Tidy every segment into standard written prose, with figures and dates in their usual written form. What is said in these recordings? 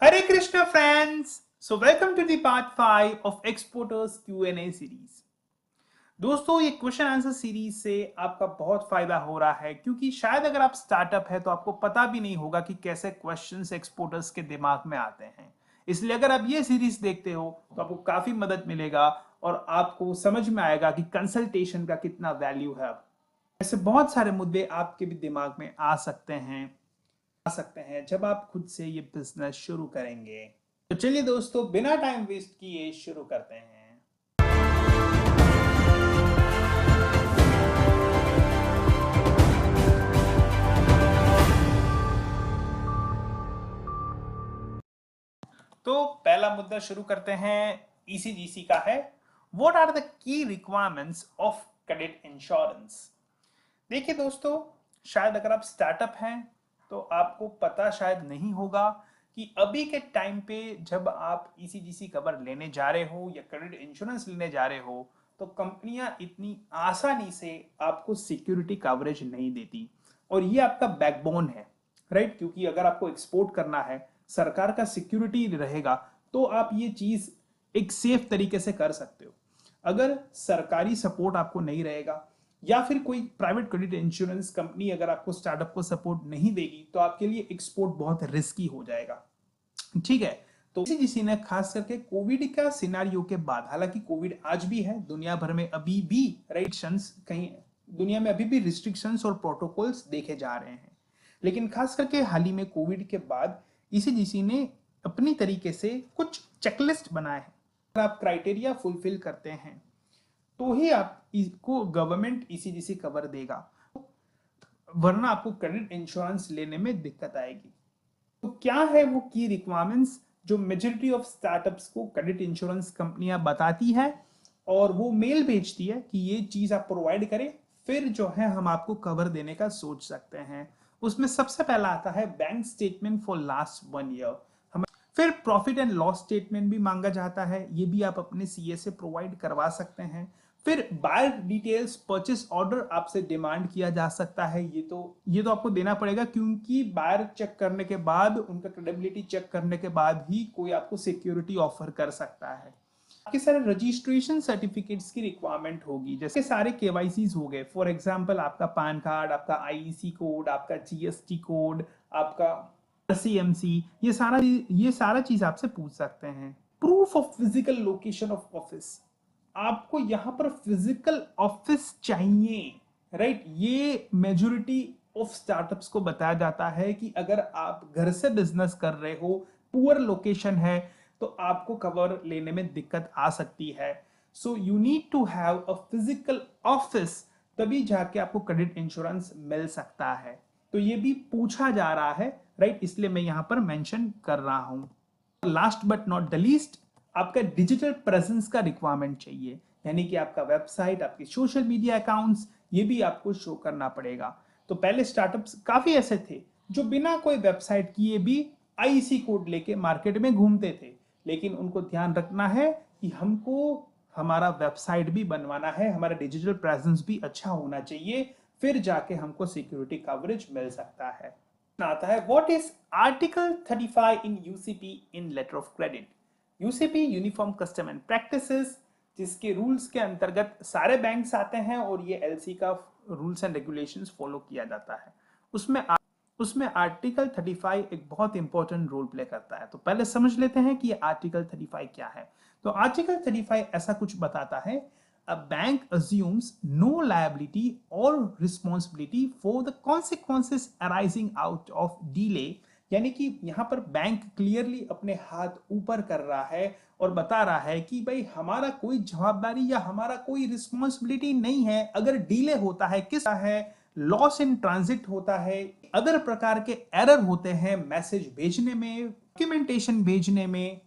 Hare Krishna friends! So welcome to the part 5 of Exporters Q&A series. दोस्तों ये question answer series से आपका बहुत फायदा हो रहा है क्योंकि शायद अगर आप स्टार्टअप है तो आपको पता भी नहीं होगा कि कैसे क्वेश्चंस एक्सपोर्टर्स के दिमाग में आते हैं। इसलिए अगर आप ये सीरीज देखते हो तो आपको काफी मदद मिलेगा और आपको समझ में आएगा कि कंसल्टेशन का कितना वैल्यू है। ऐसे बहुत सारे मुद्दे आपके भी दिमाग में आ सकते हैं जब आप खुद से ये बिजनेस शुरू करेंगे। तो चलिए दोस्तों बिना टाइम वेस्ट किए शुरू करते हैं। तो पहला मुद्दा शुरू करते हैं, ईसीजीसी का है। What are the key requirements of credit insurance. देखिए दोस्तों, शायद अगर आप स्टार्टअप हैं तो आपको पता शायद नहीं होगा कि अभी के टाइम पे जब आप ईसीजीसी कवर लेने जा रहे हो या क्रेडिट इंश्योरेंस लेने जा रहे हो तो कंपनियां इतनी आसानी से आपको सिक्योरिटी कवरेज नहीं देती और ये आपका बैकबोन है, राइट। क्योंकि अगर आपको एक्सपोर्ट करना है, सरकार का सिक्योरिटी रहेगा तो आप ये चीज एक सेफ तरीके से कर सकते हो। अगर सरकारी सपोर्ट आपको नहीं रहेगा या फिर कोई प्राइवेट क्रेडिट इंश्योरेंस कंपनी अगर आपको स्टार्टअप को सपोर्ट नहीं देगी तो आपके लिए एक्सपोर्ट बहुत रिस्की हो जाएगा, ठीक है। तो इसी ने खास करके कोविड का सिनारियो के बाद, हालांकि कोविड आज भी है दुनिया भर में, अभी भी रिस्ट्रिक्शंस कहीं दुनिया में अभी भी रिस्ट्रिक्शंस और प्रोटोकॉल्स देखे जा रहे हैं, लेकिन खास करके हाल ही में कोविड के बाद ईसीजीसी ने अपनी तरीके से कुछ चेकलिस्ट बनाए हैं। अगर आप क्राइटेरिया फुलफिल करते हैं तो ही आपको गवर्नमेंट ईसीजीसी कवर देगा, वरना आपको क्रेडिट इंश्योरेंस लेने में दिक्कत आएगी। तो क्या है वो की रिक्वायरमेंट्स जो मेजॉरिटी ऑफ स्टार्टअप्स को क्रेडिट इंश्योरेंस कंपनियां बताती है और वो मेल भेजती है कि ये चीज आप प्रोवाइड करें, फिर जो है हम आपको कवर देने का सोच सकते हैं। उसमें सबसे पहला आता है bank statement for last 1 year. फिर प्रॉफिट एंड लॉस स्टेटमेंट भी मांगा जाता है, ये भी आप अपने सीए से प्रोवाइड करवा सकते हैं। फिर बायर डिटेल्स, परचेस ऑर्डर आपसे डिमांड किया जा सकता है, ये तो आपको देना पड़ेगा क्योंकि बायर चेक करने के बाद, उनका क्रेडिबिलिटी चेक करने के बाद ही कोई आपको सिक्योरिटी ऑफर कर सकता है। आपके सारे रजिस्ट्रेशन सर्टिफिकेट्स की रिक्वायरमेंट होगी, जैसे सारे केवाईसीज हो गए। फॉर एग्जांपल आपका पैन कार्ड, आपका आईईसी कोड, आपका जीएसटी कोड, आपका सीएमसी, ये सारा चीज आपसे पूछ सकते हैं। Proof of physical location of office, आपको यहां पर फिजिकल ऑफिस चाहिए, राइट। ये मेजोरिटी ऑफ स्टार्टअप्स को बताया जाता है कि अगर आप घर से बिजनेस कर रहे हो, पुअर लोकेशन है, तो आपको कवर लेने में दिक्कत आ सकती है। So you need to have a physical office, तभी जाके आपको क्रेडिट इंश्योरेंस मिल सकता है। तो ये भी पूछा जा रहा है, राइट, इसलिए मैं यहां पर मेंशन कर रहा हूं। Last but not the least, आपका डिजिटल प्रेजेंस का रिक्वायरमेंट चाहिए, यानी कि आपका वेबसाइट, आपके सोशल मीडिया अकाउंट्स, ये भी आपको शो करना पड़ेगा। तो पहले स्टार्टअप्स काफी ऐसे थे जो बिना कोई वेबसाइट किए भी आईसी कोड लेके मार्केट में घूमते थे, लेकिन उनको ध्यान रखना है कि हमको हमारा वेबसाइट भी बनवाना है, हमारा डिजिटल प्रेजेंस भी अच्छा होना चाहिए, फिर जाके हमको सिक्योरिटी कवरेज मिल सकता है। आता है what is article 35 in UCP in letter of credit. UCP uniform custom and practices, जिसके रूल्स के अंतर्गत सारे बैंक्स आते हैं और ये एलसी का रूल्स एंड रेगुलेशंस फॉलो किया जाता है। उसमें आर्टिकल 35 एक बहुत इंपॉर्टेंट रोल प्ले करता है। तो पहले समझ लेते हैं कि आर्टिकल 35 क्या है। तो आर्टिकल 35 ऐसा कुछ बताता है, a bank assumes no liability or responsibility for the consequences arising out of delay। यानी कि यहां पर बैंक क्लियरली अपने हाथ ऊपर कर रहा है और बता रहा है कि भाई हमारा कोई जवाबदारी या हमारा कोई रिस्पॉन्सिबिलिटी नहीं है अगर डीले होता है, किस है, लॉस इन ट्रांजिट होता है, अदर प्रकार के एरर होते हैं मैसेज भेजने में, डॉक्यूमेंटेशन भेजने में,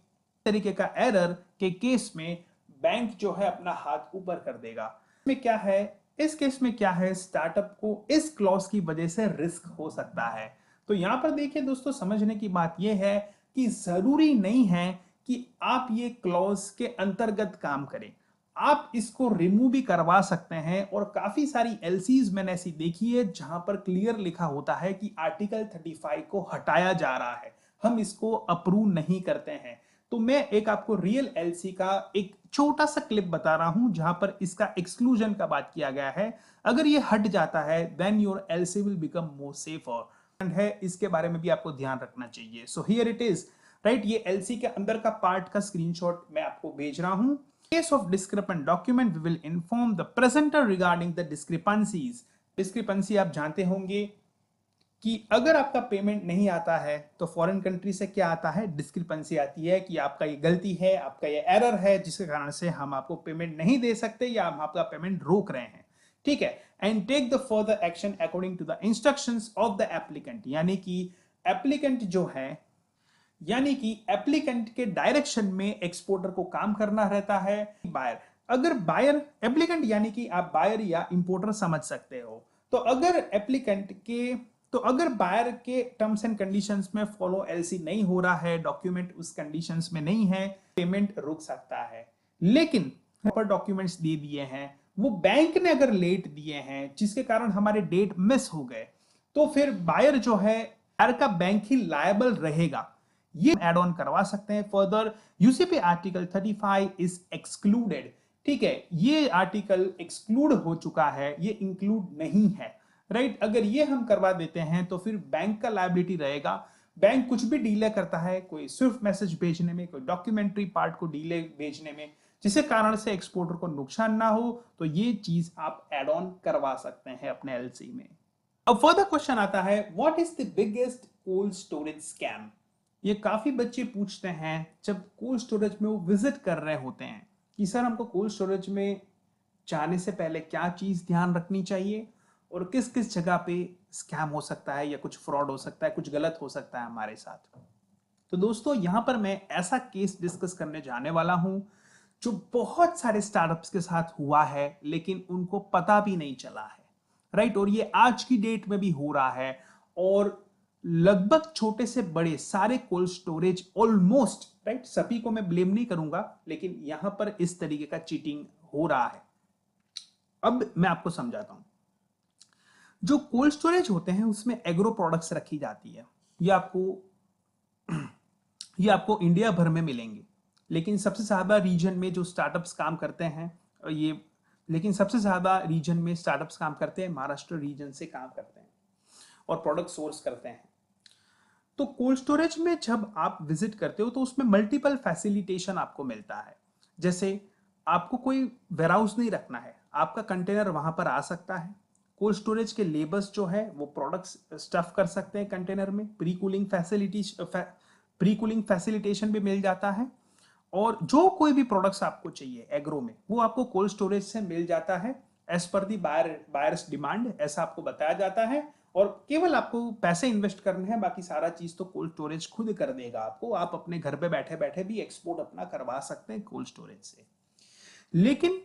तरीके का एरर के केस में बैंक जो है अपना हाथ ऊपर कर देगा। इसमें क्या है, इस केस में क्या है, स्टार्टअप को इस क्लॉज की वजह से रिस्क हो सकता है। तो यहां पर देखिए दोस्तों, समझने की बात यह है कि जरूरी नहीं है कि आप ये क्लॉज के अंतर्गत काम करें, आप इसको रिमूव भी करवा सकते हैं। और काफी सारी एलसीज मैंने ऐसी देखी है जहां पर क्लियर लिखा होता है कि आर्टिकल 35 को हटाया जा रहा है, हम इसको अप्रूव नहीं करते हैं। तो मैं एक आपको रियल एलसी का एक छोटा सा क्लिप बता रहा हूं जहां पर इसका एक्सक्लूजन का बात किया गया है। अगर ये हट जाता है then your LC will become more safer है, इसके बारे में भी आपको ध्यान रखना चाहिए। So here it is, right, ये एलसी के अंदर का पार्ट का स्क्रीनशॉट मैं आपको भेज रहा हूं। Case of discrepant document we will inform the presenter regarding the discrepancies. Discrepancy आप जानते होंगे कि अगर आपका पेमेंट नहीं आता है तो फॉरेन कंट्री से क्या आता है, डिस्क्रिपेंसी आती है कि आपका ये गलती है, आपका ये एरर है, जिसके कारण से हम आपको पेमेंट नहीं दे सकते या हम आपका पेमेंट रोक रहे हैं। ठीक है, and take the further action according to the instructions of the applicant. यानी कि एप्लीकेंट के डायरेक्शन में एक्सपोर्टर को काम करना रहता है। बायर, अगर बायर एप्लीकेंट यानी कि आप बायर या इंपोर्टर समझ सकते हो, तो अगर बायर के टर्म्स एंड कंडीशंस में फॉलो एलसी नहीं हो रहा है, डॉक्यूमेंट उस कंडीशंस में नहीं है, पेमेंट रुक सकता है। लेकिन प्रॉपर डॉक्यूमेंट्स दे दिए हैं, वो बैंक ने अगर लेट दिए हैं जिसके कारण हमारे डेट मिस हो गए, तो फिर बायर जो है, बायर का बैंक ही लायबल रहेगा। ये एड ऑन करवा सकते हैं। Further UCP article 35 is excluded. ठीक है, ये आर्टिकल एक्सक्लूड हो चुका है, ये इंक्लूड नहीं है, राइट। अगर ये हम करवा देते हैं तो फिर बैंक का लायबिलिटी रहेगा। बैंक कुछ भी डीले करता है, कोई स्विफ्ट मैसेज भेजने में, कोई डॉक्यूमेंट्री पार्ट को डीले भेजने में, जिसके कारण से एक्सपोर्टर को नुकसान ना हो, तो ये चीज आप एड ऑन करवा सकते हैं अपने एलसी में। अब फर्दर क्वेश्चन आता है, what is the biggest cold storage scam. ये काफी बच्चे पूछते हैं जब कोल्ड स्टोरेज में वो विजिट कर रहे होते हैं कि सर हमको कोल्ड स्टोरेज में जाने से पहले क्या चीज ध्यान रखनी चाहिए और किस किस जगह पे स्कैम हो सकता है या कुछ फ्रॉड हो सकता है, कुछ गलत हो सकता है हमारे साथ। तो दोस्तों यहां पर मैं ऐसा केस डिस्कस करने जाने वाला हूं जो बहुत सारे स्टार्टअप्स के साथ हुआ है लेकिन उनको पता भी नहीं चला है, राइट। और ये आज की डेट में भी हो रहा है और लगभग छोटे से बड़े सारे कोल्ड स्टोरेज ऑलमोस्ट, राइट, सभी को मैं ब्लेम नहीं करूंगा, लेकिन यहां पर इस तरीके का चीटिंग हो रहा है। अब मैं आपको समझाता हूं। जो कोल्ड स्टोरेज होते हैं उसमें एग्रो प्रोडक्ट्स रखी जाती है, ये आपको इंडिया भर में मिलेंगे, लेकिन सबसे ज्यादा रीजन में जो स्टार्टअप्स काम करते हैं सबसे ज्यादा रीजन में स्टार्टअप्स काम करते हैं, महाराष्ट्र रीजन से काम करते हैं और प्रोडक्ट सोर्स करते हैं। तो कोल्ड स्टोरेज में जब आप विजिट करते हो तो उसमें मल्टीपल फैसिलिटेशन आपको मिलता है। जैसे आपको कोई वेयरहाउस नहीं रखना है, आपका कंटेनर वहां पर आ सकता है। कोल्ड स्टोरेज के लेबर्स जो है वो प्रोडक्ट्स स्टफ कर सकते हैं कंटेनर में। प्री कूलिंग फैसिलिटेशन भी मिल जाता है और जो कोई भी प्रोडक्ट्स आपको चाहिए एग्रो में वो आपको कोल्ड स्टोरेज से मिल जाता है एज पर दी बायर्स डिमांड, ऐसा आपको बताया जाता है। और केवल आपको पैसे इन्वेस्ट करने हैं, बाकी सारा चीज तो कोल्ड स्टोरेज खुद कर देगा आपको। आप अपने घर पे बैठे बैठे भी एक्सपोर्ट अपना करवा सकते हैं कोल्ड स्टोरेज से। लेकिन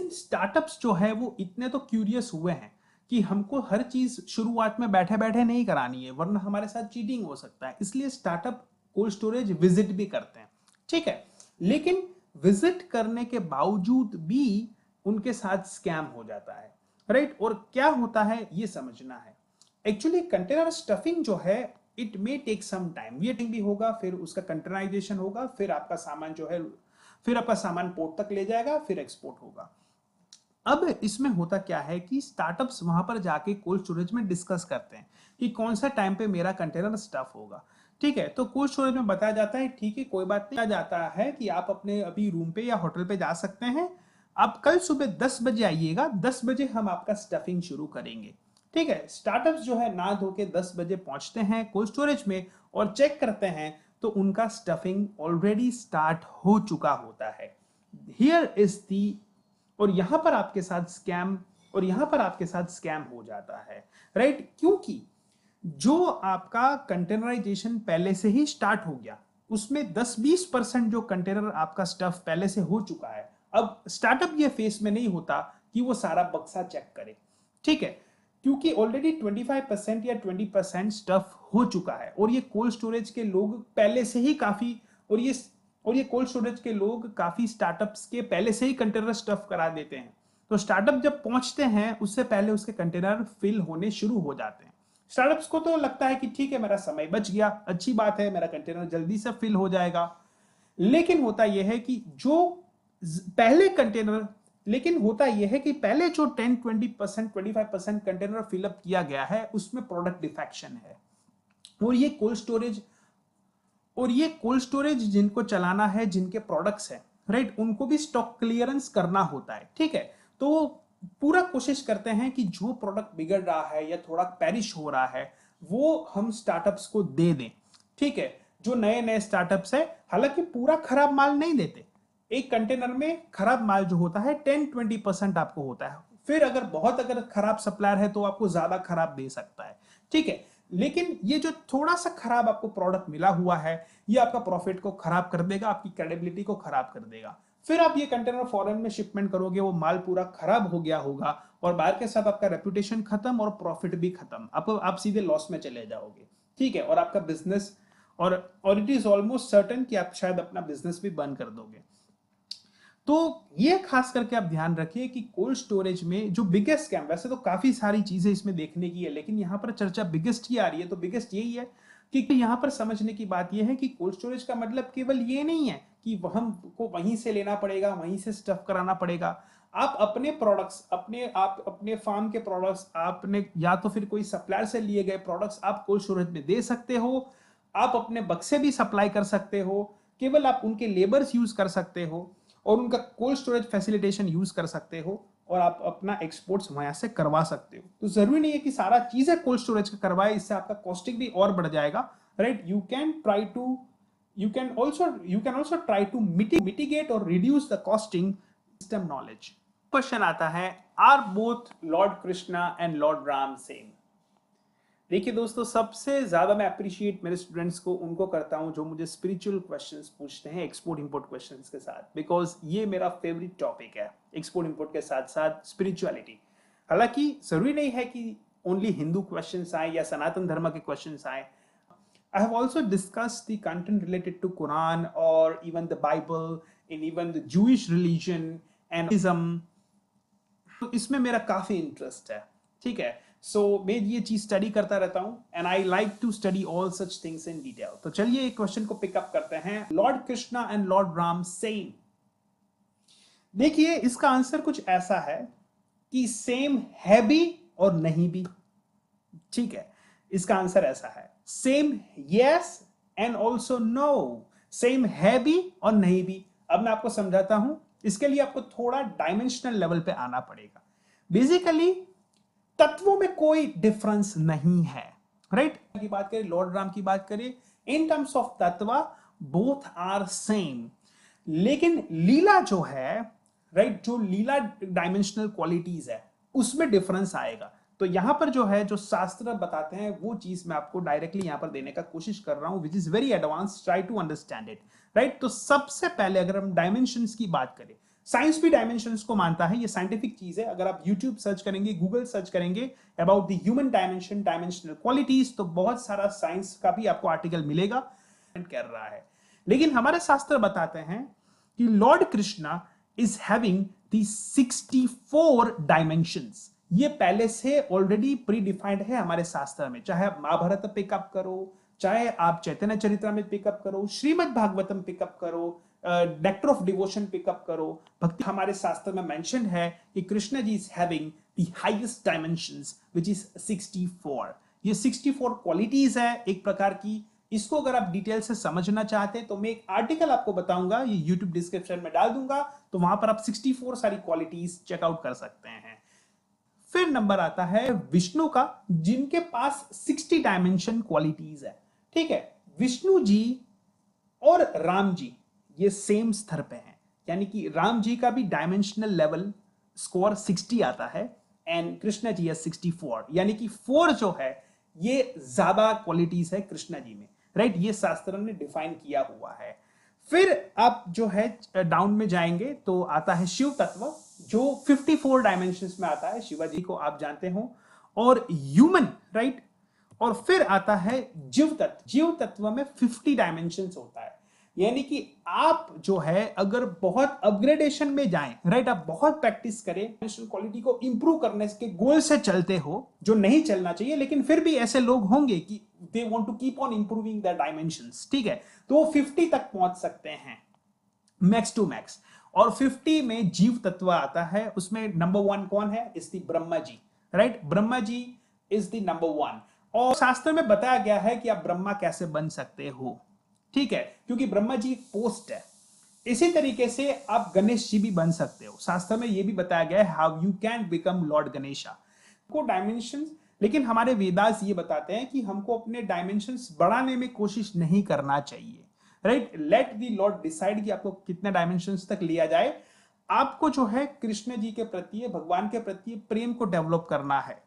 स्टार्टअप्स जो है वो इतने तो क्यूरियस हुए हैं कि हमको हर चीज शुरुआत में बैठे बैठे नहीं करानी है वरना हमारे साथ चीटिंग हो सकता है, इसलिए स्टार्टअप कोल्ड स्टोरेज विजिट भी करते हैं। ठीक है, लेकिन विजिट करने के बावजूद भी उनके साथ स्कैम हो जाता है, राइट। और क्या होता है ये समझना है। एक्चुअली कंटेनर स्टफिंग जो है it may take some time, waiting भी होगा, फिर उसका कंटेनराइजेशन होगा, फिर आपका सामान पोर्ट तक ले जाएगा, फिर एक्सपोर्ट होगा। अब इसमें होता क्या है कि स्टार्टअप्स वहां पर जाके कोल्ड स्टोरेज में डिस्कस करते हैं कि कौन सा टाइम पे मेरा कंटेनर स्टफ होगा। ठीक है, तो कोल्ड स्टोरेज में बताया जाता है ठीक है कोई बात नहीं, जाता है कि आप अपने अभी रूम पे या होटल पे जा सकते हैं, आप कल सुबह 10 बजे आइएगा, 10 बजे हम आपका स्टफिंग शुरू करेंगे। ठीक है, स्टार्टअप्स जो है नहा धो के 10 बजे पहुंचते हैं कोल्ड स्टोरेज में और चेक करते हैं तो उनका स्टफिंग ऑलरेडी स्टार्ट हो चुका होता है। हियर इज दी और यहां पर आपके साथ स्कैम हो जाता है, राइट। क्योंकि जो आपका कंटेनराइजेशन पहले से ही स्टार्ट हो गया उसमें 10-20% जो कंटेनर आपका स्टफ पहले से हो चुका है। अब स्टार्टअप ये फेस में नहीं होता कि वो सारा बक्सा चेक करे, ठीक है, क्योंकि ऑलरेडी 25% या 20% स्टफ हो चुका है और ये कोल्ड स्टोरेज के लोग पहले से ही काफी स्टार्टअप्स के पहले से ही कंटेनर स्टफ करा देते हैं। तो स्टार्टअप जब पहुंचते हैं उससे पहले उसके कंटेनर फिल होने शुरू हो जाते हैं। स्टार्टअप्स को तो लगता है कि ठीक है मेरा समय बच गया, अच्छी बात है, मेरा कंटेनर जल्दी से फिल हो जाएगा। लेकिन होता यह है कि जो पहले कंटेनर लेकिन होता यह है कि पहले जो 10-20% 25% कंटेनर फिलअप किया गया है उसमें प्रोडक्ट डिफेक्शन है। और ये कोल्ड स्टोरेज जिनको चलाना है, जिनके प्रोडक्ट्स हैं, राइट, उनको भी स्टॉक क्लियरेंस करना होता है, ठीक है। तो पूरा कोशिश करते हैं कि जो प्रोडक्ट बिगड़ रहा है या थोड़ा पेरिश हो रहा है वो हम स्टार्टअप्स को दे दें, ठीक है। जो नए नए स्टार्टअप्स है, हालांकि पूरा खराब माल नहीं देते, एक कंटेनर में खराब माल जो होता है 10-20% आपको होता है। फिर अगर खराब सप्लायर है तो आपको ज्यादा खराब दे सकता है, ठीक है। लेकिन ये जो थोड़ा सा खराब आपको प्रोडक्ट मिला हुआ है, ये आपका प्रॉफिट को खराब कर देगा, आपकी क्रेडिबिलिटी को खराब कर देगा। फिर आप ये कंटेनर फॉरेन में शिपमेंट करोगे, वो माल पूरा खराब हो गया होगा और बाहर के साथ आपका रेपुटेशन खत्म और प्रॉफिट भी खत्म, आप सीधे लॉस में चले जाओगे, ठीक है। और आपका बिजनेस और इट इज ऑलमोस्ट सर्टेन कि आप शायद अपना बिजनेस भी बंद कर दोगे। तो ये खास करके आप ध्यान रखिए कि कोल्ड स्टोरेज में जो बिगेस्ट स्कैम, वैसे तो काफी सारी चीजें इसमें देखने की है, लेकिन यहां पर चर्चा बिगेस्ट ही आ रही है, तो बिगेस्ट यही है कि यहां पर समझने की बात यह है कि कोल्ड स्टोरेज का मतलब केवल ये नहीं है कि हमको वहीं से लेना पड़ेगा, वहीं से स्टफ कराना पड़ेगा। आप अपने प्रोडक्ट्स, अपने फार्म के प्रोडक्ट्स, आपने या तो फिर कोई सप्लायर से लिए गए प्रोडक्ट्स आप कोल्ड स्टोरेज में दे सकते हो। आप अपने बक्से भी सप्लाई कर सकते हो, केवल आप उनके लेबर्स यूज कर सकते हो और उनका कोल्ड स्टोरेज फैसिलिटेशन यूज कर सकते हो और आप अपना एक्सपोर्ट्स वहां से करवा सकते हो। तो जरूरी नहीं है कि सारा चीजें कोल्ड स्टोरेज का करवाए, इससे आपका कॉस्टिंग भी और बढ़ जाएगा, right. You can also try to mitigate और reduce the costing system knowledge. Question आता है, are both Lord Krishna and Lord Ram same? देखिए दोस्तों, सबसे ज्यादा मैं अप्रिशिएट मेरे स्टूडेंट्स को उनको करता हूं जो मुझे स्पिरिचुअल क्वेश्चंस पूछते हैं एक्सपोर्ट इंपोर्ट क्वेश्चंस के साथ, बिकॉज ये मेरा फेवरेट टॉपिक है, एक्सपोर्ट इंपोर्ट के साथ साथ स्पिरिचुअलिटी। हालांकि जरूरी नहीं है कि ओनली हिंदू क्वेश्चंस आए या सनातन धर्म के क्वेश्चंस आए। I have also discussed the content related to Quran or even the Bible, in even the Jewish religion and Islam. तो इसमें मेरा काफी इंटरेस्ट है, ठीक है। सो मैं ये चीज स्टडी करता रहता हूं and I like to study all such things in detail. तो चलिए एक क्वेश्चन को पिकअप करते हैं, Lord Krishna and Lord Ram same? देखिए इसका आंसर कुछ ऐसा है कि सेम है भी और नहीं भी, ठीक है। इसका आंसर ऐसा है, same yes and also no, same है भी और नहीं भी। अब मैं आपको समझाता हूं, इसके लिए आपको थोड़ा डायमेंशनल लेवल पे आना पड़ेगा। बेसिकली तत्वों में कोई डिफरेंस नहीं है, राइट। की बात करें, लॉर्ड राम की बात करें, इन टर्म्स ऑफ तत्व बोथ आर सेम। लेकिन लीला जो है, राइट, जो लीला डायमेंशनल क्वालिटीज है उसमें डिफरेंस आएगा। तो यहां पर जो है, जो शास्त्र बताते हैं वो चीज मैं आपको डायरेक्टली यहां पर देने का कोशिश कर रहा हूं, which is very advance, try to understand it, right. तो सबसे पहले अगर हम डायमेंशंस की बात करें, साइंस भी डायमेंशंस को मानता है, ये साइंटिफिक चीज है। अगर आप यूट्यूब सर्च करेंगे, गूगल सर्च करेंगे about the human dimension, dimensional qualities, तो बहुत सारा साइंस का भी आपको आर्टिकल मिलेगा कर रहा है। लेकिन हमारे शास्त्र बताते हैं कि Lord Krishna is having the 64 dimensions. ये पहले से ऑलरेडी प्री डिफाइंड है हमारे शास्त्र में, चाहे आप महाभारत पिकअप करो, चाहे आप चैतन्य चरितमृत पिकअप करो, श्रीमद् भागवतम पिकअप करो, नेक्टर ऑफ डिवोशन पिकअप करो, भक्ति, हमारे शास्त्र में मेंशन है कि Krishna ji is having the highest dimensions which is 64। ये 64 क्वालिटीज है एक प्रकार की। इसको अगर आप डिटेल से समझना चाहते हैं तो मैं एक आर्टिकल आपको बताऊंगा, ये यूट्यूब डिस्क्रिप्शन में डाल दूंगा, तो वहां पर आप 64 सारी क्वालिटीज चेकआउट कर सकते हैं। फिर नंबर आता है विष्णु का, जिनके पास 60 डायमेंशन क्वालिटीज है, ठीक है। विष्णु जी और राम जी ये सेम स्तर पे हैं, यानी कि राम जी का भी डायमेंशनल लेवल स्कोर 60 आता है एंड कृष्णा जी है 64, यानी कि 4 जो है ये ज्यादा क्वालिटीज है कृष्णा जी में, राइट। ये शास्त्र ने डिफाइन किया हुआ है। फिर आप जो है डाउन में जाएंगे तो आता है शिव तत्व, जो 54 डायमेंशंस में आता है, शिवाजी को आप जानते हो, और ह्यूमन, राइट। और फिर आता है जीव तत्व, जीव तत्व में 50 डायमेंशंस होता है। यानी कि आप जो है अगर बहुत अपग्रेडेशन में जाएं, राइट, आप बहुत प्रैक्टिस करें, नेशनल क्वालिटी को इंप्रूव करने के गोल से चलते हो, जो नहीं चलना चाहिए, लेकिन फिर भी ऐसे लोग होंगे कि they want to keep on improving the dimensions, ठीक है, तो वो 50 तक पहुंच सकते हैं मैक्स टू मैक्स। और 50 में जीव तत्व आता है, उसमें नंबर 1 कौन है? Is the Brahma ji, right, Brahma ji is the number 1। और शास्त्र में बताया गया है कि आप ब्रह्मा कैसे बन सकते हो, ठीक है, क्योंकि ब्रह्मा जी एक पोस्ट है। इसी तरीके से आप गणेश जी भी बन सकते हो, शास्त्र में यह भी बताया गया है how you can become Lord Ganesha को डायमेंशंस। लेकिन हमारे वेदास ये बताते हैं कि हमको अपने डायमेंशंस बढ़ाने में कोशिश नहीं करना चाहिए, right, let the Lord decide कि आपको कितने डायमेंशंस तक लिया जाए। आपको जो है कृष्ण जी के प्रति, भगवान के प्रति प्रेम को डेवलप करना है,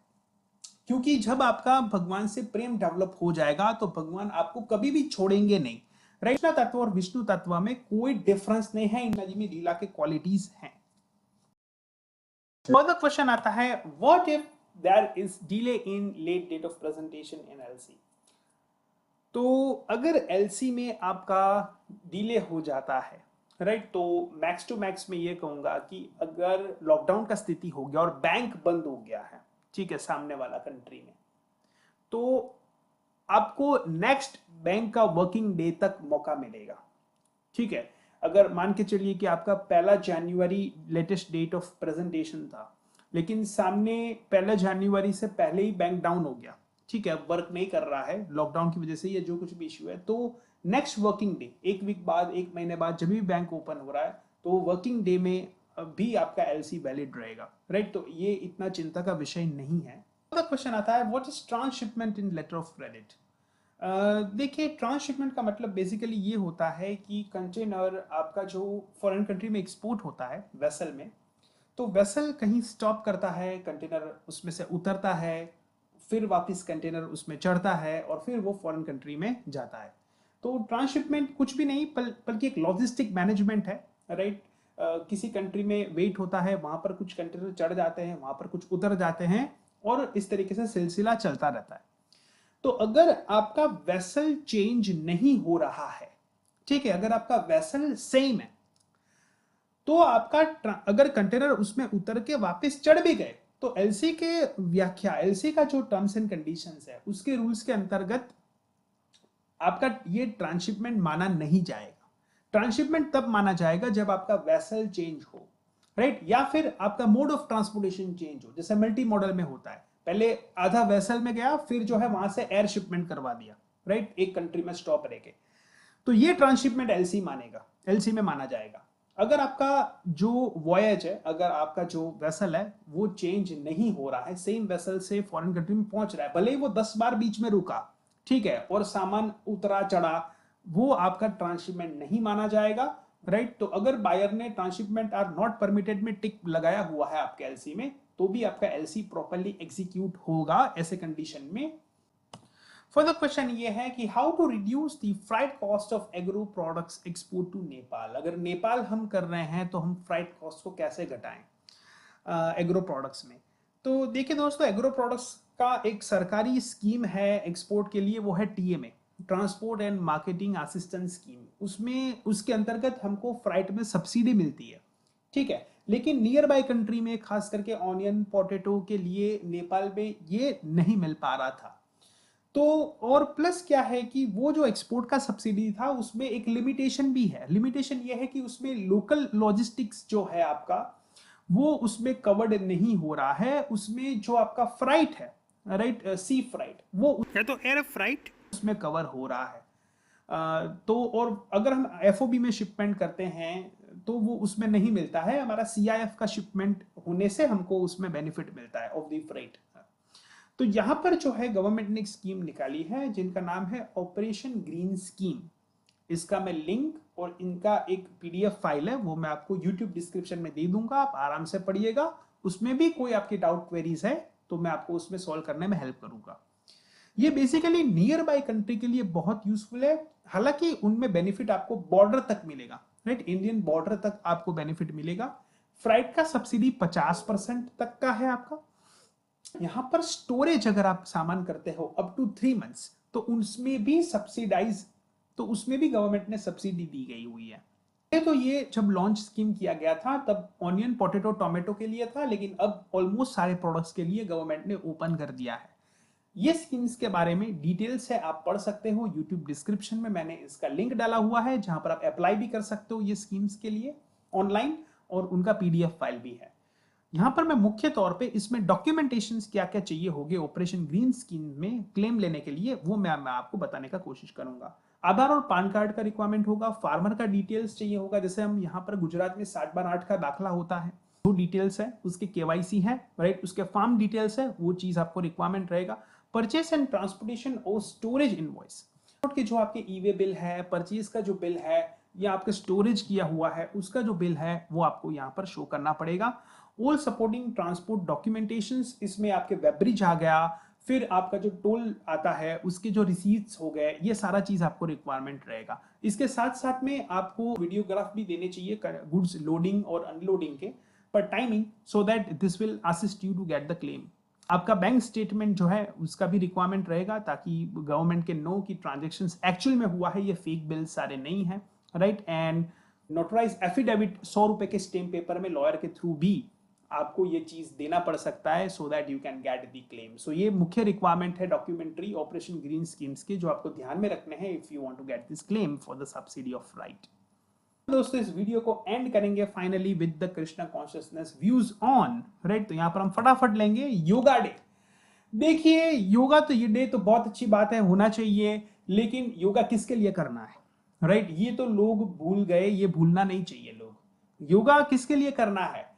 क्योंकि जब आपका भगवान से प्रेम डेवलप हो जाएगा तो भगवान आपको कभी भी छोड़ेंगे नहीं, राइट। कृष्ण तत्व और विष्णु तत्व में कोई डिफरेंस नहीं है, इन जी में लीला के क्वालिटीज हैं। फर्दर क्वेश्चन आता है, what if there is delay in late date of presentation in LC. तो अगर एलसी में आपका डिले हो जाता है, राइट, तो मैक्स टू मैक्स में ये कहूंगा कि अगर लॉकडाउन का स्थिति हो गया और बैंक बंद हो गया है, ठीक है, सामने वाला कंट्री में, तो आपको नेक्स्ट बैंक का वर्किंग डे तक मौका मिलेगा, ठीक है। अगर मान के चलिए कि आपका 1 जनवरी लेटेस्ट डेट ऑफ प्रेजेंटेशन था, लेकिन सामने 1 जनवरी से पहले ही बैंक डाउन हो गया, ठीक है, वर्क नहीं कर रहा है लॉकडाउन की वजह से या जो कुछ भी इश्यू है, तो नेक्स्ट वर्किंग डे, एक वीक बाद, एक महीने बाद जब भी बैंक ओपन हो रहा है, तो वर्किंग डे में भी आपका एलसी वैलिड रहेगा, राइट। तो ये इतना चिंता का विषय नहीं है। क्वेश्चन आता है, what is transshipment in letter of credit. देखिए, ट्रांसशिपमेंट का मतलब बेसिकली ये होता है कि कंटेनर आपका जो फॉरेन कंट्री में एक्सपोर्ट होता है वेसल में, तो वेसल कहीं स्टॉप करता है, कंटेनर उसमें से उतरता है, फिर वापस कंटेनर उसमें चढ़ता है और फिर वो फॉरेन कंट्री में जाता है। तो ट्रांसशिपमेंट कुछ भी नहीं बल्कि एक लॉजिस्टिक मैनेजमेंट है, राइट। किसी कंट्री में वेट होता है, वहां पर कुछ कंटेनर चढ़ जाते हैं, वहां पर कुछ उतर जाते हैं, और इस तरीके से सिलसिला चलता रहता है। तो अगर आपका वेसल चेंज नहीं हो रहा है, ठीक है, अगर आपका वेसल सेम है, तो आपका अगर कंटेनर उसमें उतर के वापस चढ़ भी गए, तो एलसी के व्याख्या, एलसी का जो टर्म्स एंड कंडीशंस है उसके रूल्स के अंतर्गत आपका ये ट्रांसशिपमेंट माना नहीं जाएगा। ट्रांसशिपमेंट तब माना जाएगा जब आपका वेसल चेंज हो, राइट, या फिर आपका मोड ऑफ ट्रांसपोर्टेशन चेंज हो, जैसे मल्टी मॉडल में होता है, पहले आधा वेसल में गया, फिर जो है वहां से एयर शिपमेंट करवा दिया, राइट, एक कंट्री में स्टॉप रह के, तो ये ट्रांसशिपमेंट एलसी मानेगा, एलसी में माना जाएगा। अगर आपका जो वॉयज है, अगर आपका जो वेसल है वो चेंज नहीं हो रहा है, सेम वेसल से फॉरेन कंट्री में पहुंच रहा है, भले ही वो 10 बार बीच में रुका, ठीक है, और सामान उतरा चढ़ा, वो आपका ट्रांसशिपमेंट नहीं माना जाएगा, राइट। तो अगर बायर ने ट्रांसशिपमेंट आर नॉट परमिटेड में टिक लगाया हुआ है आपके एलसी में, तो भी आपका एलसी प्रॉपर्ली एग्जीक्यूट होगा ऐसे कंडीशन में। फर्दर क्वेश्चन ये है कि how to reduce the freight cost of agro products export to Nepal. अगर नेपाल हम कर रहे हैं तो हम फ्राइट कॉस्ट को कैसे घटाएं एग्रो प्रोडक्ट्स में। तो देखिए दोस्तों, एग्रो प्रोडक्ट्स का एक सरकारी स्कीम है एक्सपोर्ट के लिए, वो है TMA, transport and marketing assistance scheme. उसमें उसके अंतर्गत हमको फ्राइट में सब्सिडी मिलती है, ठीक है, लेकिन नियर बाय कंट्री में खास करके ऑनियन पोटैटो के लिए नेपाल में ये नहीं मिल पा रहा था। तो और प्लस क्या है कि वो जो एक्सपोर्ट का सब्सिडी था उसमें एक लिमिटेशन भी है। लिमिटेशन ये है कि उसमें लोकल लॉजिस्टिक्स जो है आपका, वो उसमें कवर्ड नहीं हो रहा है। उसमें जो आपका फ्राइट है, राइट, सी फ्राइट, वो है तो एयर फ्राइट उसमें कवर हो रहा है। तो और अगर हम एफओबी में शिपमेंट करते हैं तो वो उसमें नहीं मिलता है, हमारा सीआईएफ का शिपमेंट होने से हमको उसमें बेनिफिट मिलता है ऑफ द फ्राइट। तो यहां पर जो है गवर्नमेंट ने एक स्कीम निकाली है जिनका नाम है ऑपरेशन ग्रीन स्कीम। इसका मैं लिंक और इनका एक पीडीएफ फाइल है वो मैं आपको यूट्यूब डिस्क्रिप्शन में दे दूंगा, आप आराम से पढ़िएगा। उसमें भी कोई आपकी डाउट क्वेरीज है तो मैं आपको उसमें सॉल्व करने में हेल्प करूंगा। ये बेसिकली नियर बाय कंट्री के लिए बहुत यूजफुल है, हालांकि उनमें बेनिफिट आपको बॉर्डर तक मिलेगा, राइट, इंडियन बॉर्डर तक आपको बेनिफिट मिलेगा। फ्राइट का सब्सिडी 50% तक का है आपका। यहां पर स्टोरेज अगर आप सामान करते हो अप टू 3 मंथ्स तो उसमें भी सब्सिडाइज तो उसमें भी गवर्नमेंट ने सब्सिडी दी गई हुई है। तो ये जब लॉन्च स्कीम किया गया था तब ऑनियन, पोटैटो, टोमेटो के लिए था, लेकिन अब ऑलमोस्ट सारे प्रोडक्ट्स के लिए गवर्नमेंट ने ओपन कर दिया है। ये स्कीम्स के बारे में डिटेल्स है, आप पढ़ सकते हो। यूट्यूब डिस्क्रिप्शन में मैंने इसका लिंक डाला हुआ है जहां पर आप अप्लाई भी कर सकते हो ये स्कीम्स के लिए ऑनलाइन, और उनका पीडीएफ फाइल भी है। यहां पर मैं मुख्य तौर पे इसमें डॉक्यूमेंटेशंस क्या क्या चाहिए होंगे ऑपरेशन ग्रीन स्कीम में क्लेम लेने के लिए, वो मैं आपको बताने का कोशिश करूंगा। आधार और पान कार्ड का रिक्वायरमेंट होगा, फार्मर का डिटेल्स चाहिए होगा, जैसे हम यहाँ पर गुजरात में 60/8 का दाखला होता है, वो डिटेल्स है, उसके केवाईसी है, राइट, उसके फार्म डिटेल्स है, वो चीज आपको रिक्वायरमेंट रहेगा। परचेस एंड ट्रांसपोर्टेशन और स्टोरेज इनवॉइस के जो आपके ई वे बिल है, परचेज का जो बिल है, या आपके स्टोरेज किया हुआ है उसका जो बिल है, वो आपको यहाँ पर शो करना पड़ेगा। ऑल सपोर्टिंग ट्रांसपोर्ट डॉक्यूमेंटेशंस, इसमें आपके वेब ब्रिज आ गया, फिर आपका जो टोल आता है उसके जो रिसीट्स हो गए, ये सारा चीज आपको रिक्वायरमेंट रहेगा। इसके साथ साथ में आपको वीडियोग्राफ भी देने चाहिए गुड्स लोडिंग और अनलोडिंग के पर timing, so that this will assist you to get the claim. आपका बैंक स्टेटमेंट जो है उसका भी रिक्वायरमेंट रहेगा, ताकि गवर्नमेंट के नो की ट्रांजेक्शन्स एक्चुअल में हुआ है, ये फेक बिल सारे नहीं है, राइट। एंड नोटराइज एफिडेविट 100 रुपए के स्टेम पेपर में लॉयर के थ्रू भी आपको ये चीज देना पड़ सकता है, so that you can get the claim. So ये मुख्य रिक्वायरमेंट है डॉक्यूमेंट्री ऑपरेशन ग्रीन स्कीम्स के, जो आपको ध्यान में रखने हैं if you want to get this claim for the subsidy of right. दोस्तों इस वीडियो को एंड करेंगे finally with the Krishna consciousness views on, right. तो यहाँ पर हम फटाफट लेंगे योगा डे। देखिए योगा तो, ये डे तो बहुत अच्छी बात है, होना चाहिए, लेकिन योगा किसके लिए करना है, राइट। ये तो लोग भूल गए, ये भूलना नहीं चाहिए। लोग योगा किसके लिए करना है,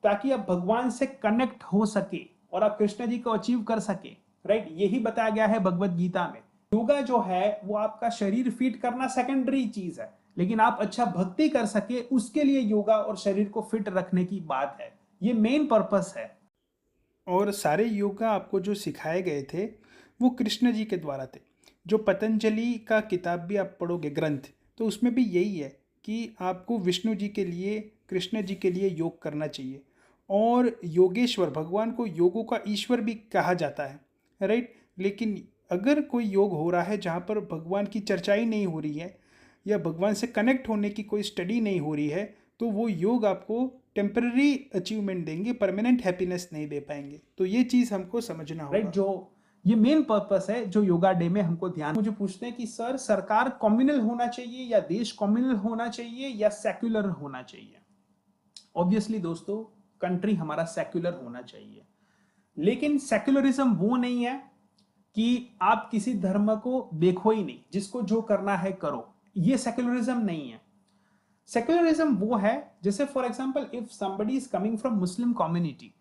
ताकि आप भगवान से कनेक्ट हो सके और आप कृष्ण जी को अचीव कर सके, राइट। यही बताया गया है भगवत गीता में। योगा जो है वो आपका शरीर फिट करना सेकेंडरी चीज है, लेकिन आप अच्छा भक्ति कर सके उसके लिए योगा और शरीर को फिट रखने की बात है, ये मेन पर्पस है। और सारे योगा आपको जो सिखाए गए थे वो कृष्ण जी के द्वारा थे। जो पतंजलि का किताब भी आप पढ़ोगे ग्रंथ, तो उसमें भी यही है कि आपको विष्णु जी के लिए, कृष्ण जी के लिए योग करना चाहिए। और योगेश्वर भगवान को योगों का ईश्वर भी कहा जाता है, राइट। लेकिन अगर कोई योग हो रहा है जहाँ पर भगवान की चर्चा ही नहीं हो रही है, या भगवान से कनेक्ट होने की कोई स्टडी नहीं हो रही है, तो वो योग आपको टेम्पररी अचीवमेंट देंगे, परमानेंट हैप्पीनेस नहीं दे पाएंगे। तो ये चीज़ हमको समझना होगा, राइट। जो ये मेन पर्पस है जो योगा डे में हमको ध्यान, मुझे पूछते हैं कि सर सरकार कम्युनल होना चाहिए या देश कम्युनल होना चाहिए या सेक्युलर होना चाहिए। ऑब्वियसली दोस्तों कंट्री हमारा सेक्युलर होना चाहिए, लेकिन सेक्युलरिज्म वो नहीं है कि आप किसी धर्म को देखो ही नहीं, जिसको जो करना है करो, ये सेक्युलरिज्म नहीं है। सेक्युलरिज्म वो है, जैसे for example if somebody is coming from Muslim community,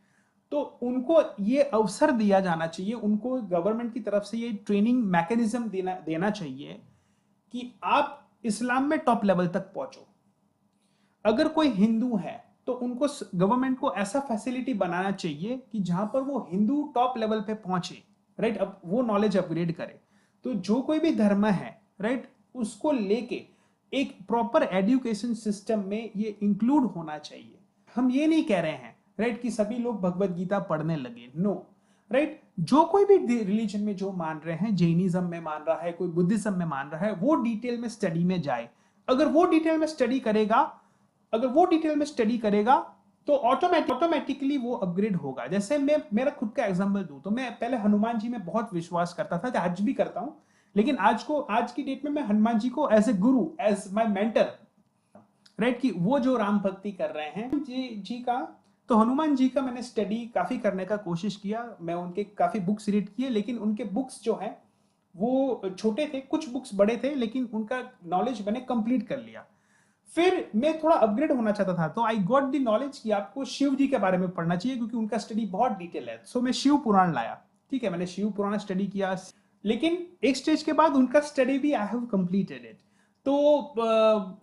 तो उनको ये अवसर दिया जाना चाहिए, उनको गवर्नमेंट की तरफ से ये ट्रेनिंग मैकेनिज्म देना चाहिए कि आप इस्लाम में टॉप लेवल तक पहुंचो। अगर कोई हिंदू है तो उनको गवर्नमेंट को ऐसा फैसिलिटी बनाना चाहिए कि जहां पर वो हिंदू टॉप लेवल पे पहुंचे, राइट। अब वो नॉलेज अपग्रेड करे। तो जो कोई भी धर्म है, राइट, उसको लेके एक प्रॉपर एजुकेशन सिस्टम में ये इंक्लूड होना चाहिए। हम ये नहीं कह रहे हैं, राइट, कि सभी लोग भगवत गीता पढ़ने लगे, नो, राइट। जो कोई भी रिलीजन में जो मान रहे हैं, जैनिज्म में मान रहा है, कोई बुद्धिज्म में मान रहा है, वो डिटेल में स्टडी में जाए। अगर वो डिटेल में स्टडी करेगा, तो ऑटोमेटिकली वो अपग्रेड होगा। जैसे मैं मेरा खुद का एग्जांपल दूं तो मैं पहले हनुमान जी में बहुत विश्वास करता था, आज भी करता हूं, लेकिन आज की डेट में मैं हनुमान जी को as a Guru, as my mentor, right, कि वो जो राम भक्ति कर रहे हैं जी का, तो हनुमान जी का मैंने स्टडी काफी करने का कोशिश किया। मैं उनके काफी बुक्स रीड किए, लेकिन उनके बुक्स जो हैं वो छोटे थे, कुछ बुक्स बड़े थे, लेकिन उनका नॉलेज मैंने कंप्लीट कर लिया। फिर मैं थोड़ा अपग्रेड होना चाहता था, तो आई गॉट द नॉलेज कि आपको शिव जी के बारे में पढ़ना चाहिए, क्योंकि उनका स्टडी बहुत डिटेल है। सो मैं शिव पुराण लाया, ठीक है, मैंने शिव पुराण स्टडी किया, लेकिन एक स्टेज के बाद उनका स्टडी भी आई हैव कंप्लीटेड इट। तो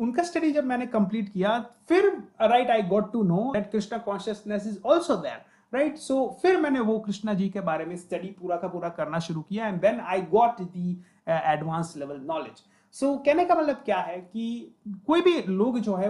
उनका स्टडी जब मैंने कंप्लीट किया, फिर right I got to know that Krishna consciousness is also there, right. So फिर मैंने वो कृष्णा जी के बारे में स्टडी पूरा का पूरा करना शुरू किया, and then I got the advance level knowledge. So कहने का मतलब क्या है कि कोई भी लोग जो है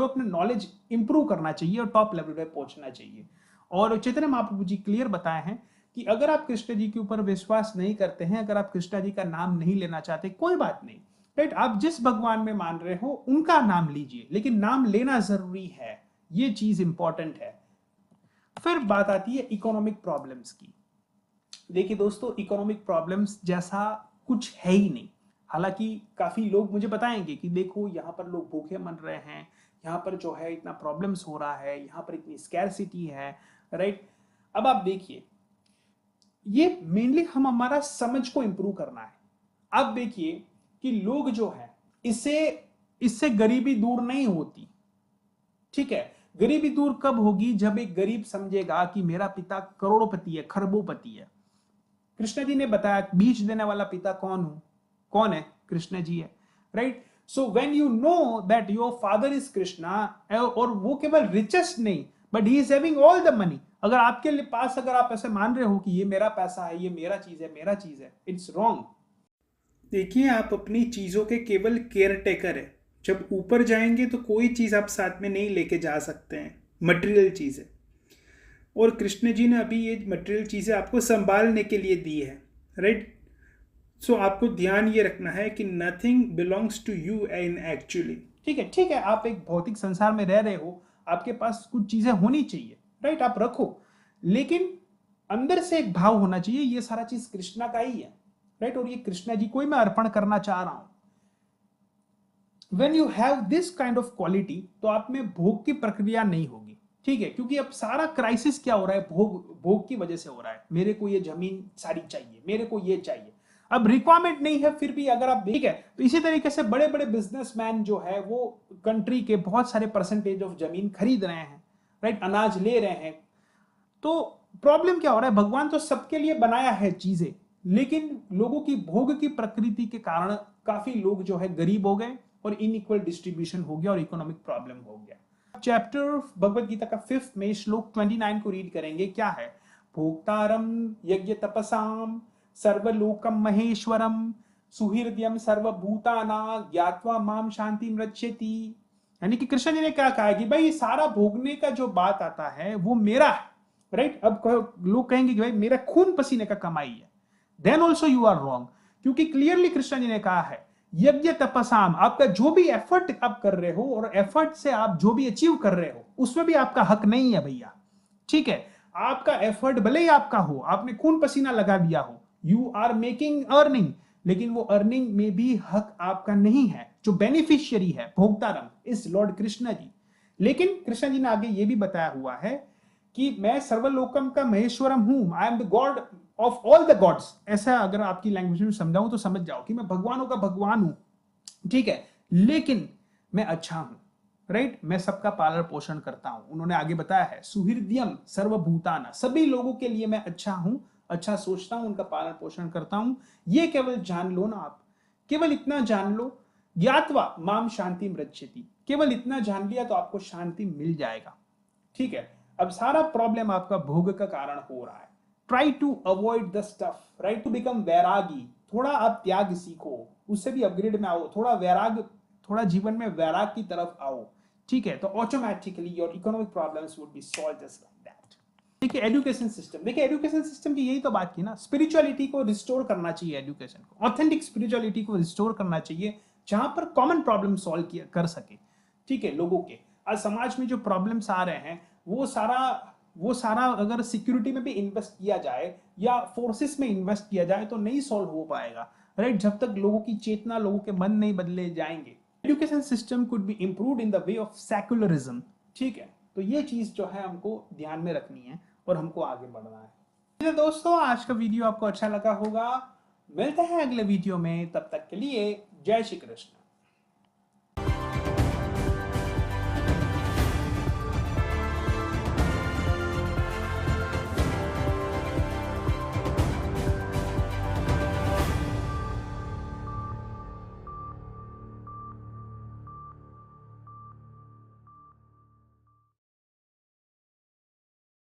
अपने नॉलेज इंप्रूव करना चाहिए और टॉप लेवल पे पहुंचना चाहिए। और चैतन्य महाप्रभु जी क्लियर बताए हैं कि अगर आप कृष्ण जी के ऊपर विश्वास नहीं करते हैं, अगर आप कृष्णा जी का नाम नहीं लेना चाहते, कोई बात नहीं, राइट। आप जिस भगवान में मान रहे हो उनका नाम लीजिए, लेकिन नाम लेना जरूरी है, ये चीज इंपॉर्टेंट है। फिर बात आती है इकोनॉमिक प्रॉब्लम्स की। देखिए दोस्तों, इकोनॉमिक प्रॉब्लम्स जैसा कुछ है ही नहीं। हालांकि काफी लोग मुझे बताएंगे कि देखो यहाँ पर लोग भूखे मर रहे हैं, यहाँ पर जो है इतना प्रॉब्लम्स हो रहा है, यहाँ पर इतनी स्कैरसिटी है, राइट। अब आप देखिए, ये मेनली हम हमारा समझ को इंप्रूव करना है। अब देखिए कि लोग जो है, इससे इससे गरीबी दूर नहीं होती, ठीक है। गरीबी दूर कब होगी? जब एक गरीब समझेगा कि मेरा पिता करोड़पति है, खरबोपति है। कृष्ण जी ने बताया बीज देने वाला पिता कौन है? कृष्ण जी है, right. So when you know that your father is Krishna, और वो केवल रिचेस्ट नहीं, but he is having all the money. अगर आपके पास, अगर आप ऐसे मान रहे हो कि ये मेरा पैसा है, ये मेरा चीज है, मेरा चीज है, इट्स रॉन्ग। देखिए, आप अपनी चीज़ों के केवल केयर टेकर है। जब ऊपर जाएंगे तो कोई चीज़ आप साथ में नहीं लेके जा सकते हैं, मटेरियल चीज़ें। और कृष्ण जी ने अभी ये मटेरियल चीज़ें आपको संभालने के लिए दी है, राइट। सो आपको ध्यान ये रखना है कि nothing belongs to you in actually. ठीक है, ठीक है, आप एक भौतिक संसार में रह रहे हो, आपके पास कुछ चीजें होनी चाहिए, राइट, आप रखो, लेकिन अंदर से एक भाव होना चाहिए, ये सारा चीज कृष्णा का ही है, राइट, और ये कृष्णा जी को ही मैं अर्पण करना चाह रहा हूं। When you have this kind of quality, तो आप में भोग की प्रक्रिया नहीं होगी, ठीक है। क्योंकि अब सारा क्राइसिस क्या हो रहा है? भोग की वजह से हो रहा है। मेरे को ये जमीन सारी चाहिए, मेरे को ये चाहिए। अब रिक्वायरमेंट नहीं है, फिर भी अगर आप, ठीक है। तो इसी तरीके से बड़े बड़े बिजनेसमैन जो है वो कंट्री के बहुत सारे परसेंटेज ऑफ जमीन खरीद रहे हैं, राइट, अनाज ले रहे हैं। तो प्रॉब्लम क्या हो रहा है? भगवान तो सबके लिए बनाया है चीजें, लेकिन लोगों की भोग की प्रकृति के कारण काफी लोग जो है गरीब हो गए, और इनइक्वल डिस्ट्रीब्यूशन हो गया, और इकोनॉमिक प्रॉब्लम हो गया। चैप्टर भगवत गीता का 5th में श्लोक 29 को रीड करेंगे। क्या है? भोक्तारम यज्ञ तपसाम सर्वलोकम महेश्वरम सुहृदयम सर्वभूताना ज्ञात्वा माम शांति मृच्छति। यानी कि कृष्ण जी ने क्या कहा कि भाई सारा भोगने का जो बात आता है वो मेरा है, राइट। अब लोग कहेंगे कि भाई मेरा खून पसीने का कमाई है, then also you are wrong. क्योंकि क्लियरली कृष्ण जी ने कहा है यज्ञ तपसाम, आपका जो भी एफर्ट आप कर रहे हो, और एफर्ट से आप जो भी अचीव कर रहे हो, उसमें भी आपका हक नहीं है भैया, ठीक है। आपका एफर्ट भले ही आपका हो, आपने खून पसीना लगा दिया हो, यू आर मेकिंग अर्निंग, लेकिन वो अर्निंग में भी हक आपका नहीं है। जो बेनिफिशियरी है, भोक्तारम, इस लॉर्ड कृष्ण जी। लेकिन कृष्ण जी ने आगे ये भी बताया हुआ है कि मैं सर्वलोकम का महेश्वरम हूं, I am the God of all the gods. ऐसा अगर आपकी लैंग्वेज में समझाऊं तो समझ जाओ कि मैं भगवानों का भगवान हूं, ठीक है, लेकिन मैं अच्छा हूं, राइट, मैं सबका पालन पोषण करता हूं। उन्होंने आगे बताया है सुहृदयम सर्वभूताना, सभी लोगों के लिए मैं अच्छा हूं, अच्छा सोचता हूं, उनका पालन पोषण करता हूं। ये केवल जान लो ना आप, केवल इतना जान लो, ज्ञात्वा माम शांति मृच्छति, केवल इतना जान लिया तो आपको शांति मिल जाएगा, ठीक है। अब सारा प्रॉब्लम आपका भोग का कारण हो रहा है। Try to avoid the stuff, right, to become वैरागी। थोड़ा आप त्याग सीखो, उससे भी अपग्रेड में आओ, थोड़ा वैराग, थोड़ा जीवन में वैराग की तरफ आओ, ठीक है। तो automatically your economic problems would be solved just like that. देखिए एजुकेशन सिस्टम, देखिए एजुकेशन सिस्टम की यही तो बात की ना, स्पिरिचुअलिटी को रिस्टोर करना चाहिए, एजुकेशन को, ऑथेंटिक स्पिरिचुअलिटी को रिस्टोर करना चाहिए, जहां पर कॉमन प्रॉब्लम सॉल्व कर सके, ठीक है, लोगों के। आज समाज में जो प्रॉब्लम्स आ रहे हैं, वो सारा अगर सिक्योरिटी में भी इन्वेस्ट किया जाए या फोर्सेस में इन्वेस्ट किया जाए तो नहीं सॉल्व हो पाएगा, राइट, जब तक लोगों की चेतना, लोगों के मन नहीं बदले जाएंगे। Education system could be improved in the way of secularism, ठीक है। तो ये चीज जो है हमको ध्यान में रखनी है और हमको आगे बढ़ना है। दोस्तों, आज का वीडियो आपको अच्छा लगा होगा, मिलते हैं अगले वीडियो में, तब तक के लिए जय श्री कृष्ण।